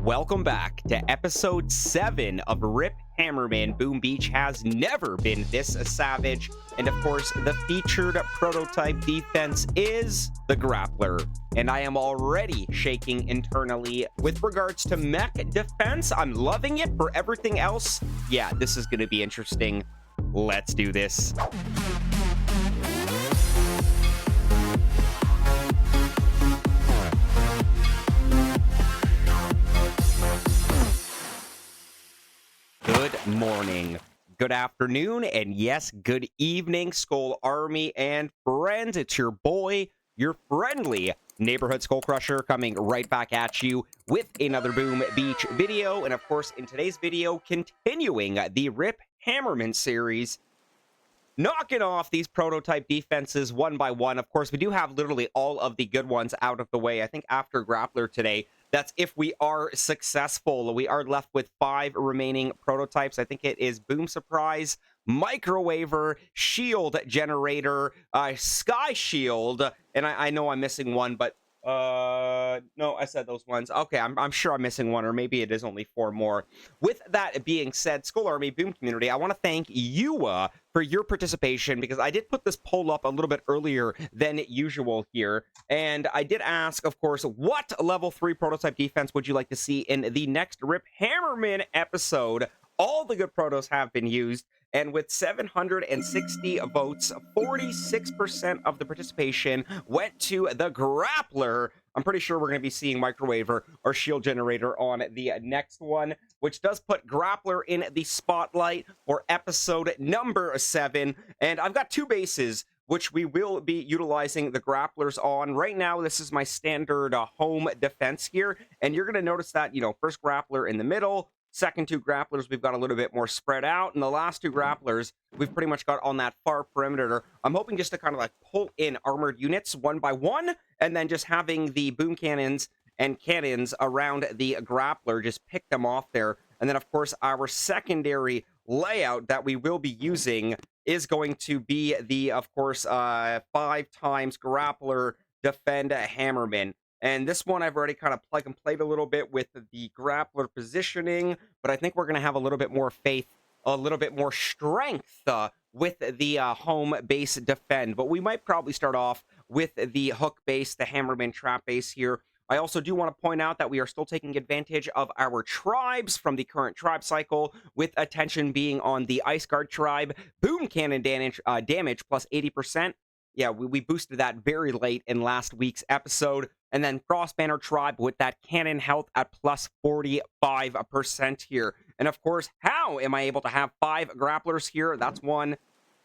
Welcome back to episode 7 of R.I.P. Hammerman. Boom Beach has never been this savage. And of course, the featured prototype defense is the Grappler. And I am already shaking internally. With regards to mech defense, I'm loving it. For everything else, yeah, this is going to be interesting. Let's do this. Good morning, good afternoon, and yes, good evening, Skull Army and friends. It's your boy, your friendly neighborhood Skull Crusher, coming right back at you with another Boom Beach video. And of course, in today's video, continuing the R.I.P. Hammerman series, knocking off these prototype defenses one by one. Of course, we do have literally all of the good ones out of the way. I think after Grappler today, that's if we are successful. We are left with 5 remaining prototypes. I think it is Boom Surprise, Microwaver, Shield Generator, Sky Shield, and I know I'm missing one, but no, I said those ones. Okay, I'm sure I'm missing one, or maybe it is only 4 more. With that being said, Skull Army, Boom Community, I want to thank you for your participation, because I did put this poll up a little bit earlier than usual here, and I did ask, of course, what level 3 prototype defense would you like to see in the next R.I.P. Hammerman episode? All the good protos have been used, and with 760 votes, 46% of the participation went to the Grappler. I'm pretty sure we're going to be seeing Microwaver or Shield Generator on the next one, which does put Grappler in the spotlight for episode number 7. And I've got 2 bases which we will be utilizing the Grapplers on. Right now, this is my standard home defense here, and you're going to notice that, you know, first Grappler in the middle, second 2 Grapplers, we've got a little bit more spread out, and the last 2 Grapplers, we've pretty much got on that far perimeter. I'm hoping just to kind of like pull in armored units one by one, and then just having the boom cannons and cannons around the Grappler, just pick them off there. And then, of course, our secondary layout that we will be using is going to be the, of course, 5 times Grappler defend Hammerman. And this one I've already kind of plug and played a little bit with the Grappler positioning, but I think we're going to have a little bit more faith, a little bit more strength with the home base defend. But we might probably start off with the hook base, the Hammerman trap base here. I also do want to point out that we are still taking advantage of our tribes from the current tribe cycle, with attention being on the Ice Guard tribe. Boom cannon damage plus 80%. Yeah, we boosted that very late in last week's episode. And then Cross Banner tribe with that cannon health at plus 45% here. And of course, how am I able to have 5 Grapplers here? That's 1,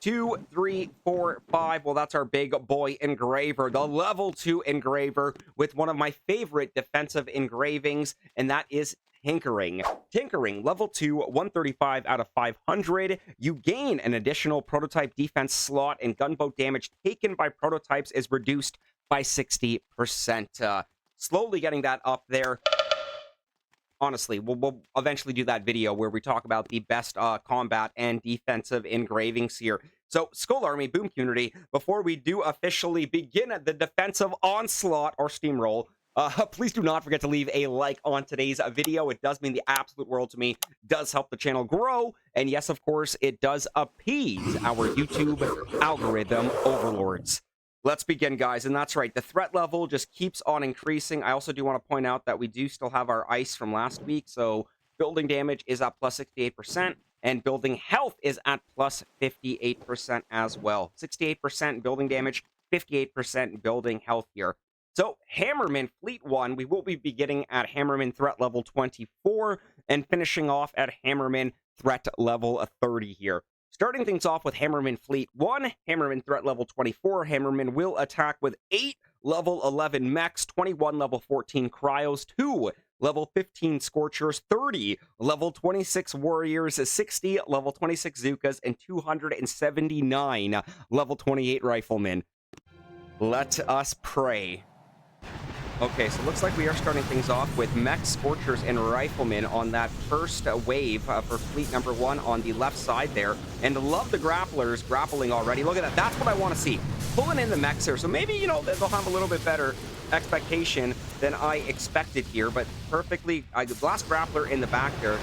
2, 3, 4, 5. Well, that's our big boy Engraver, the level 2 Engraver with one of my favorite defensive engravings, and that is Tinkering. Tinkering, level 2, 135 out of 500. You gain an additional prototype defense slot, and gunboat damage taken by prototypes is reduced by 60%. Slowly getting that up there. Honestly, we'll eventually do that video where we talk about the best combat and defensive engravings here. So, Skull Army, Boom Community, before we do officially begin the defensive onslaught or steamroll, please do not forget to leave a like on today's video. It does mean the absolute world to me, does help the channel grow, and yes, of course, it does appease our YouTube algorithm overlords. Let's begin, guys, and that's right, the threat level just keeps on increasing. I also do want to point out that we do still have our ice from last week, so building damage is at plus 68%, and building health is at plus 58% as well. 68% building damage, 58% building health here. So, Hammerman Fleet 1, we will be beginning at Hammerman Threat Level 24, and finishing off at Hammerman Threat Level 30 here. Starting things off with Hammerman Fleet 1, Hammerman Threat Level 24, Hammerman will attack with 8 Level 11 mechs, 21 Level 14 Cryos, 2 Level 15 Scorchers, 30 Level 26 Warriors, 60 Level 26 Zookas, and 279 Level 28 Riflemen. Let us pray. Okay, so it looks like we are starting things off with mech, Scorchers, and Riflemen on that first wave for Fleet number 1 on the left side there. And love the Grapplers grappling already. Look at that. That's what I want to see. Pulling in the mechs here. So maybe, you know, they'll have a little bit better expectation than I expected here, but perfectly. Last Grappler in the back there.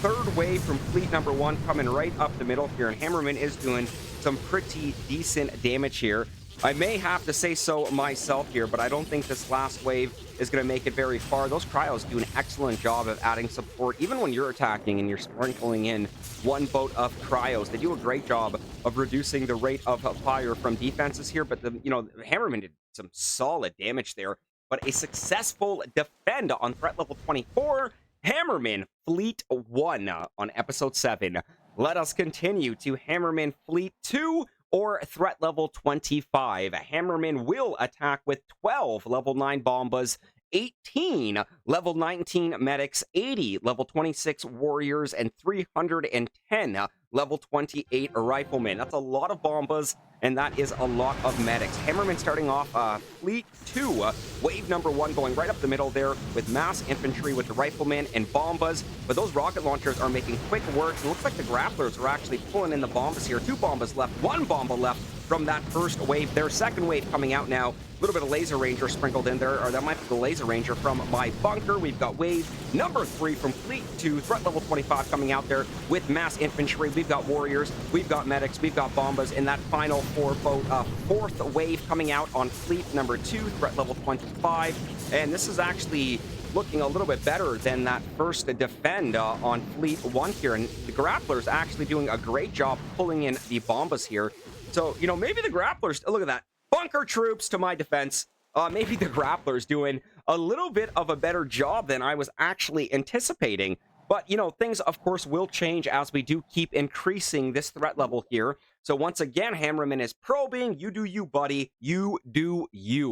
Third wave from fleet number 1 coming right up the middle here, and Hammerman is doing some pretty decent damage here. I may have to say so myself here, but I don't think this last wave is going to make it very far. Those cryos do an excellent job of adding support. Even when you're attacking and you're sprinkling in one boat of cryos, they do a great job of reducing the rate of fire from defenses here. But Hammerman did some solid damage there. But a successful defend on threat level 24. Hammerman Fleet 1 on episode 7. Let us continue to Hammerman Fleet 2 or threat level 25. Hammerman will attack with 12 level 9 bombas, 18 level 19 medics, 80 level 26 warriors, and 310 level 28 riflemen. That's a lot of bombas, and that is a lot of medics. Hammerman starting off Fleet 2, wave number 1 going right up the middle there with mass infantry with the riflemen and bombas, but those rocket launchers are making quick work. It looks like the grapplers are actually pulling in the bombas here. 2 bombas left, 1 bomba left from that first wave. Their second wave coming out now. A little bit of laser ranger sprinkled in there, or that might be the laser ranger from my bunker. We've got wave number 3 from Fleet 2, threat level 25 coming out there with mass infantry. We've got warriors, we've got medics, we've got bombas in that final 4 boat. Fourth wave coming out on Fleet number 2, threat level 25. And this is actually looking a little bit better than that first defend on Fleet 1 here. And the grapplers actually doing a great job pulling in the bombas here. So, maybe the grapplers, look at that. Bunker troops to my defense. Maybe the grapplers doing a little bit of a better job than I was actually anticipating. But, things, of course, will change as we do keep increasing this threat level here. So, once again, Hammerman is probing. You do you, buddy. You do you.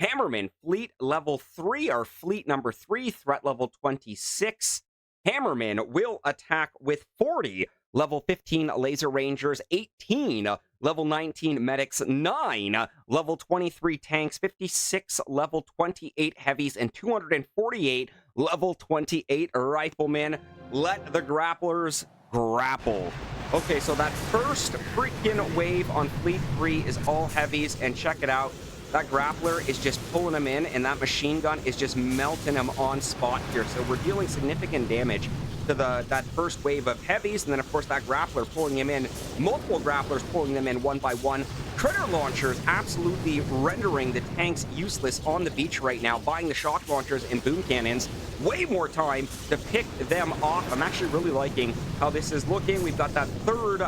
Hammerman, Fleet level 3, or Fleet number 3, threat level 26. Hammerman will attack with 40 level 15 laser rangers, 18 level 19 medics, 9 level 23 tanks, 56 level 28 heavies, and 248 level 28 riflemen. Let the grapplers grapple. Okay, so that first freaking wave on Fleet 3 is all heavies, and check it out. That grappler is just pulling them in, and that machine gun is just melting them on spot here. So we're dealing significant damage to that first wave of heavies, and then of course that grappler pulling him in, multiple grapplers pulling them in one by one. Critter launchers absolutely rendering the tanks useless on the beach right now, buying the shock launchers and boom cannons way more time to pick them off. I'm actually really liking how this is looking. We've got that third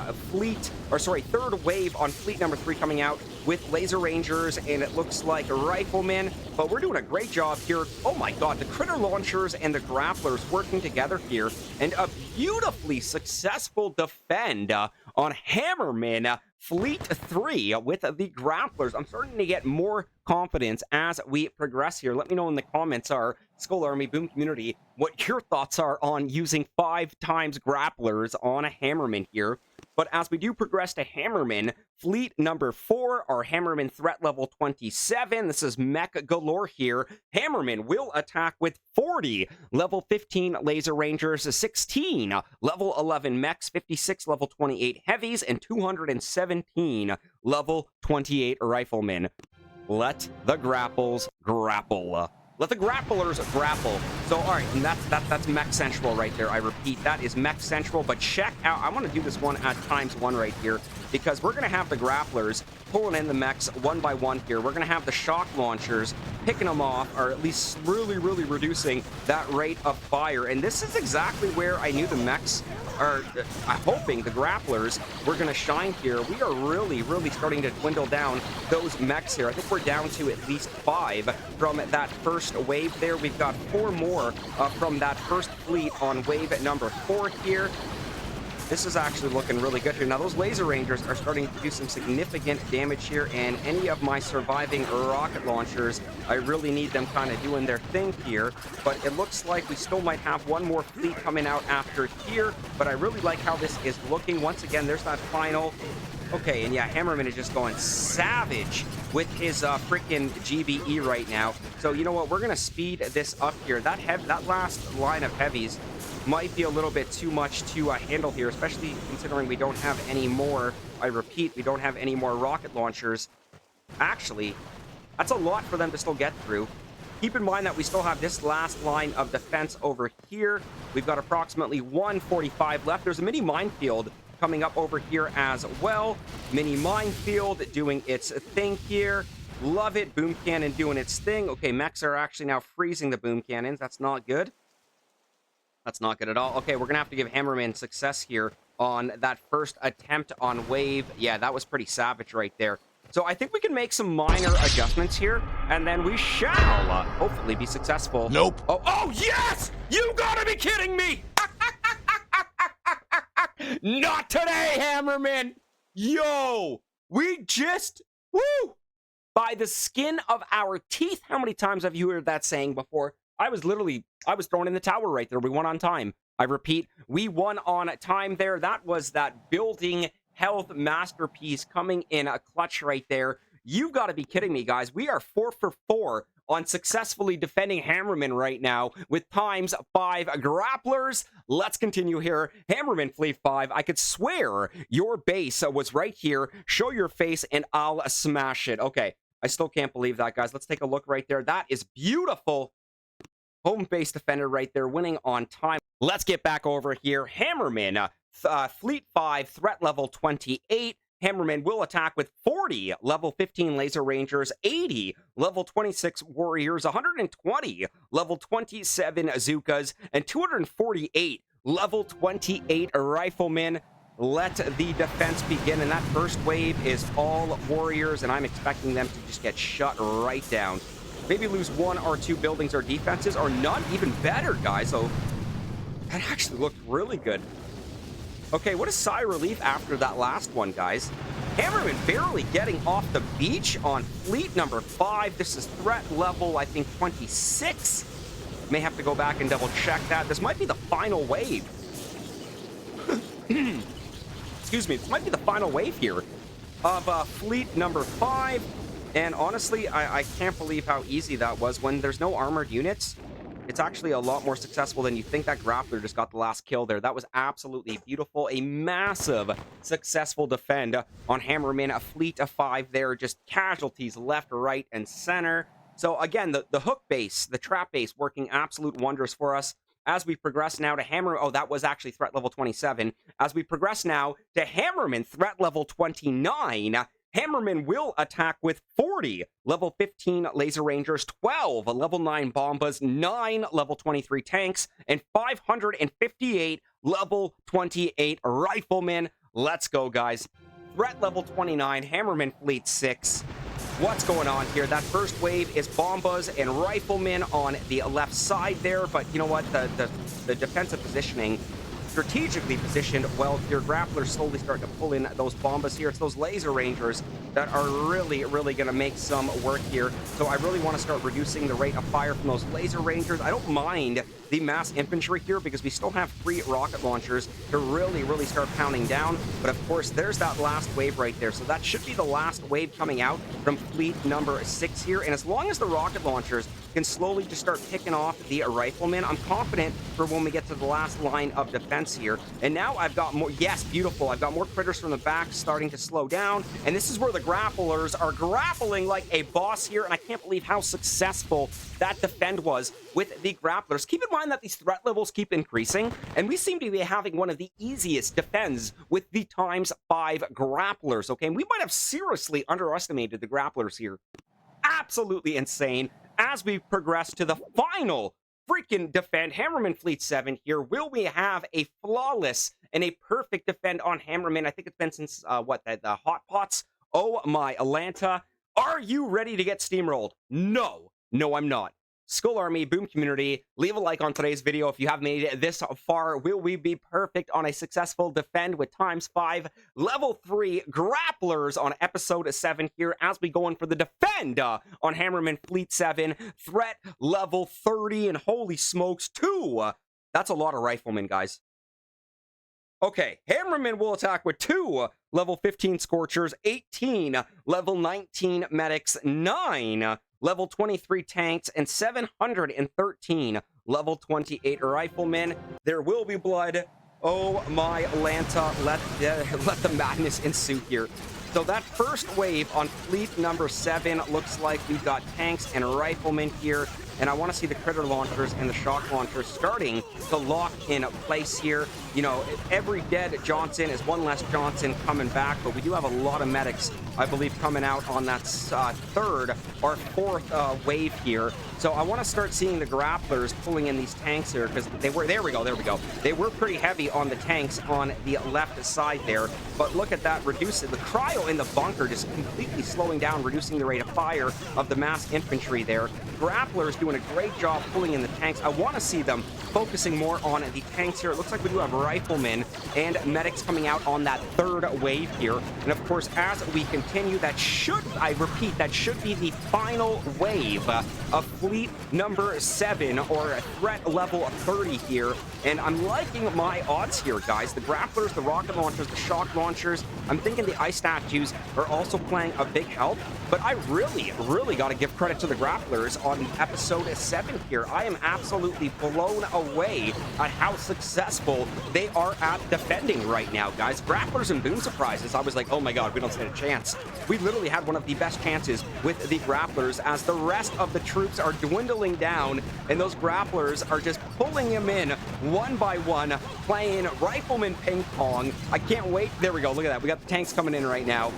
wave on Fleet number 3 coming out with laser rangers, and it looks like riflemen, but we're doing a great job here. Oh my god, the critter launchers and the grapplers working together here, and a beautifully successful defend on Hammerman Fleet 3 with the grapplers. I'm starting to get more confidence as we progress here. Let me know in the comments, our Skull Army Boom community, what your thoughts are on using 5 times grapplers on a Hammerman here. But as we do progress to Hammerman Fleet number 4, our Hammerman threat level 27, this is mech galore here. Hammerman will attack with 40 level 15 laser rangers, 16 level 11 mechs, 56 level 28 heavies, and 217 level 28 riflemen. Let the grapples grapple. Let the grapplers grapple. So, all right, and that's Mech Central right there. I repeat, that is Mech Central. But check out, I want to do this one at ×1 right here, because we're going to have the grapplers pulling in the mechs one by one here. We're going to have the shock launchers picking them off, or at least really, really reducing that rate of fire. And this is exactly where I knew the mechs are, hoping the grapplers were going to shine here. We are really, really starting to dwindle down those mechs here. I think we're down to at least 5 from that first wave there. We've got 4 more from that first fleet on wave number 4 here. This is actually looking really good here. Now, those laser rangers are starting to do some significant damage here, and any of my surviving rocket launchers, I really need them kind of doing their thing here. But it looks like we still might have one more fleet coming out after here, but I really like how this is looking. Once again, there's that final. Okay, and yeah, Hammerman is just going savage with his freaking GBE right now. So, you know what? We're going to speed this up here. That last line of heavies might be a little bit too much to handle here, especially considering we don't have any more. I repeat, we don't have any more rocket launchers. Actually, That's a lot for them to still get through. Keep in mind that we still have this last line of defense over here. We've got approximately 145 left. There's a mini minefield coming up over here as well. Mini minefield doing its thing here. Love it. Boom cannon doing its thing. Okay, mechs are actually now freezing the boom cannons. That's not good. That's not good at all. Okay, we're going to have to give Hammerman success here on that first attempt on wave. Yeah, that was pretty savage right there. So I think we can make some minor adjustments here, and then we shall hopefully be successful. Nope. Oh, yes! You gotta be kidding me! Not today, Hammerman! Yo! We just, woo! By the skin of our teeth. How many times have you heard that saying before? I was thrown in the tower right there. We won on time. I repeat, we won on time there. That was that building health masterpiece coming in a clutch right there. You've got to be kidding me, guys. We are 4 for 4 on successfully defending Hammerman right now with times 5 grapplers. Let's continue here. Hammerman Fleet 5. I could swear your base was right here. Show your face and I'll smash it. Okay, I still can't believe that, guys. Let's take a look right there. That is beautiful. Home base defender right there, winning on time. Let's get back over here. Hammerman, Fleet 5, threat level 28. Hammerman will attack with 40 level 15 laser rangers, 80 level 26 warriors, 120 level 27 Azookas, and 248 level 28 riflemen. Let the defense begin, and that first wave is all warriors, and I'm expecting them to just get shut right down. Maybe lose 1 or 2 buildings or defenses, or none. Even better, guys. So that actually looked really good. Okay, what a sigh of relief after that last one, guys. Hammerman barely getting off the beach on fleet number 5. This is threat level, I think, 26. May have to go back and double check that. This might be the final wave. Excuse me, this might be the final wave here of fleet number 5. And honestly, I can't believe how easy that was. When there's no armored units, it's actually a lot more successful than you think. That Grappler just got the last kill there. That was absolutely beautiful. A massive successful defend on Hammerman. A fleet of 5 there. Just casualties left, right, and center. So again, the hook base, the trap base, working absolute wonders for us. As we progress now to Hammer... Oh, that was actually threat level 27. As we progress now to Hammerman, threat level 29... Hammerman will attack with 40 level 15 laser rangers, 12 level 9 bombas, 9 level 23 tanks, and 558 level 28 riflemen. Let's go, guys. Threat level 29, Hammerman Fleet 6. What's going on here? That first wave is bombas and riflemen on the left side there, but you know what? The defensive positioning strategically positioned well here. Grappler slowly starting to pull in those bombas here. It's those laser rangers that are really going to make some work here. So I really want to start reducing the rate of fire from those laser rangers. I don't mind the mass infantry here because we still have 3 rocket launchers to really start pounding down. But of course, there's that last wave right there. So that should be the last wave coming out from fleet number 6 here. And as long as the rocket launchers can slowly just start picking off the riflemen, I'm confident for when we get to the last line of defense here. And now I've got more, yes, beautiful. I've got more critters from the back starting to slow down. And this is where the grapplers are grappling like a boss here. And I can't believe how successful that defend was with the grapplers. Keep in mind that these threat levels keep increasing, and we seem to be having one of the easiest defends with the times 5 grapplers, okay? And we might have seriously underestimated the grapplers here. Absolutely insane. As we progress to the final freaking defend, Hammerman Fleet 7 here, will we have a flawless and a perfect defend on Hammerman? I think it's been since, the Hot Pots. Oh my Atlanta. Are you ready to get steamrolled? No. No, I'm not. Skull Army, Boom Community, leave a like on today's video if you have made it this far. Will we be perfect on a successful defend with times 5 level 3 grapplers on episode 7 here as we go in for the defend on Hammerman Fleet 7, threat level 30, and holy smokes, 2. That's a lot of riflemen, guys. Okay, Hammerman will attack with 2 level 15 Scorchers, 18 level 19 Medics, 9 level 23 tanks, and 713 level 28 riflemen. There will be blood. Oh my Atlanta, let the madness ensue here. So that first wave on fleet number 7 looks like we've got tanks and riflemen here, and I want to see the critter launchers and the shock launchers starting to lock in place here. You know, every dead Johnson is one less Johnson coming back, but we do have a lot of medics, I believe, coming out on that third or fourth wave here. So I want to start seeing the grapplers pulling in these tanks here, because they were, there we go. They were pretty heavy on the tanks on the left side there, but look at that, reducing the cryo in the bunker, just completely slowing down, reducing the rate of fire of the mass infantry there. Grapplers doing a great job pulling in the tanks. I want to see them focusing more on the tanks here. It looks like we do have riflemen and medics coming out on that third wave here. And of course, as we continue, that should, I repeat, that should be the final wave of fleet number 7, or threat level 30 here. And I'm liking my odds here, guys. The grapplers, the rocket launchers, the shock launchers. I'm thinking the ice statues are also playing a big help. But I really got to give credit to the grapplers on episode 7 here. I am absolutely blown away at how successful they are at defending right now, guys. Grapplers and boom surprises, I was like, oh my god, we don't stand a chance. We literally had one of the best chances with the grapplers, as the rest of the troops are dwindling down, and those grapplers are just pulling them in one by one, playing rifleman ping pong. I can't wait. There we go. Look at that. We got the tanks coming in right now.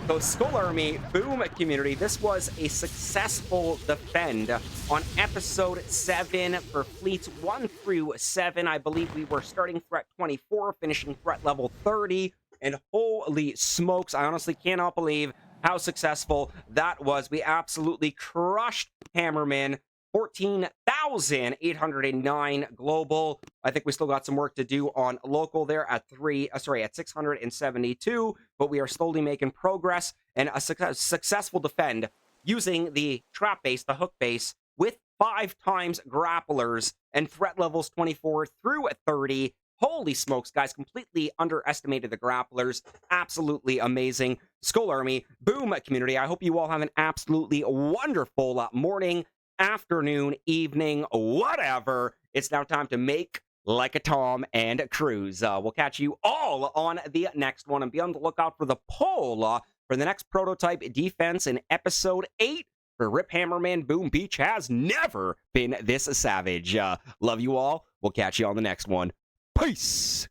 So Skull Army, boom community, this was a successful defend on episode 7 for fleets 1 through 7. I believe we were starting threat 24, finishing threat level 30, and holy smokes, I honestly cannot believe how successful that was. We absolutely crushed Hammerman. 14,809 global. I think we still got some work to do on local there at 672, but we are slowly making progress, and a successful defend using the trap base, the hook base, with 5 times grapplers and threat levels 24 through 30. Holy smokes, guys, completely underestimated the grapplers. Absolutely amazing. Skull Army, boom community. I hope you all have an absolutely wonderful morning, afternoon, evening, whatever. It's now time to make like a Tom and cruise. We'll catch you all on the next one, and be on the lookout for the poll for the next prototype defense in episode 8 for R.I.P. Hammerman. Boom Beach has never been this savage. Love you all. We'll catch you on the next one. Peace.